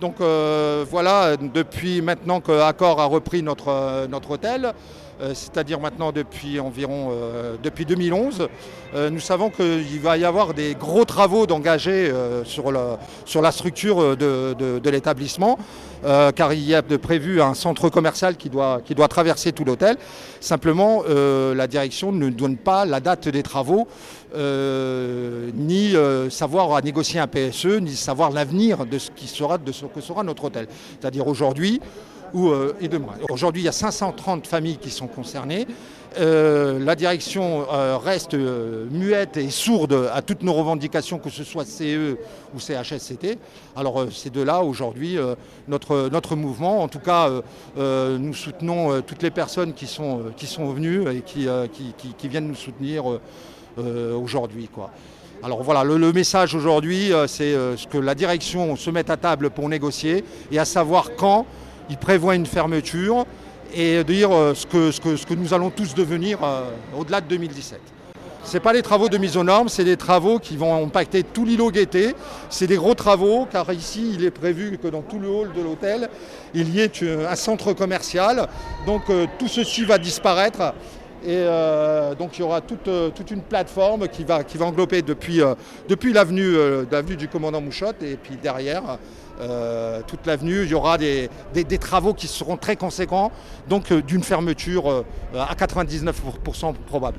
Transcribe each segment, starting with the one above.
Donc voilà, depuis maintenant qu'Accor a repris notre hôtel, c'est-à-dire maintenant depuis environ depuis 2011, nous savons qu'il va y avoir des gros travaux d'engagés sur la structure de l'établissement, car il y a prévu un centre commercial qui doit traverser tout l'hôtel. Simplement, la direction ne donne pas la date des travaux, ni savoir à négocier un PSE, ni savoir l'avenir de ce que sera notre hôtel. C'est-à-dire aujourd'hui et demain. Aujourd'hui, il y a 530 familles qui sont concernées. La direction reste muette et sourde à toutes nos revendications, que ce soit CE ou CHSCT. Alors c'est de là aujourd'hui notre mouvement. En tout cas, nous soutenons toutes les personnes qui sont venues et qui viennent nous soutenir aujourd'hui, quoi. Alors voilà, le message aujourd'hui, c'est que la direction se mette à table pour négocier et à savoir quand il prévoit une fermeture et dire ce que nous allons tous devenir au-delà de 2017. Ce n'est pas des travaux de mise aux normes, c'est des travaux qui vont impacter tout l'îlot Gaîté. C'est des gros travaux, car ici, il est prévu que dans tout le hall de l'hôtel, il y ait un centre commercial. Donc tout ceci va disparaître. Et donc il y aura toute une plateforme qui va englober depuis l'avenue du commandant Mouchotte et puis derrière toute l'avenue, il y aura des travaux qui seront très conséquents, donc d'une fermeture à 99% probable.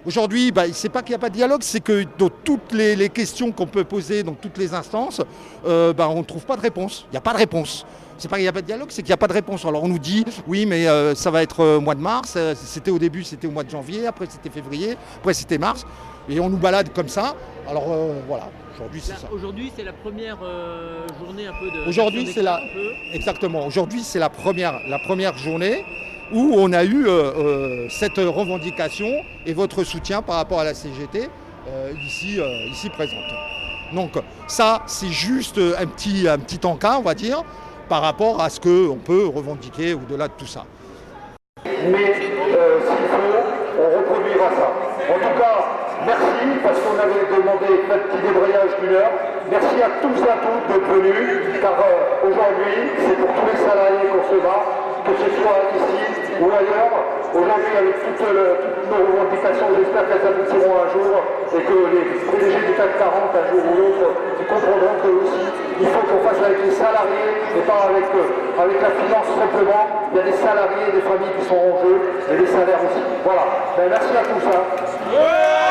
Aujourd'hui, c'est pas qu'il n'y a pas de dialogue, c'est que dans toutes les questions qu'on peut poser dans toutes les instances, on ne trouve pas de réponse. Il n'y a pas de réponse. C'est pas qu'il n'y a pas de dialogue, c'est qu'il n'y a pas de réponse. Alors on nous dit, oui, mais ça va être au mois de mars, au début c'était au mois de janvier, après c'était février, après c'était mars, et on nous balade comme ça. Alors voilà, aujourd'hui c'est ça. Aujourd'hui c'est la première journée un peu de... Aujourd'hui c'est exactement, aujourd'hui c'est la première journée où on a eu cette revendication et votre soutien par rapport à la CGT ici présente. Donc ça c'est juste un petit encas, on va dire, par rapport à ce qu'on peut revendiquer au-delà de tout ça. Mais s'il faut, on reproduira ça. En tout cas, merci, parce qu'on avait demandé un petit débrayage d'1 heure. Merci à tous et à toutes d'être venus, car aujourd'hui, c'est pour tous les salariés qu'on se bat, que ce soit ici ou ailleurs. Aujourd'hui, avec toutes nos revendications, j'espère qu'elles aboutiront un jour et que les PDG du CAC 40, un jour ou l'autre, comprendront que aussi, il faut qu'on fasse avec les salariés et pas avec la finance simplement. Il y a des salariés, des familles qui sont en jeu et des salaires aussi. Voilà. Merci à tous.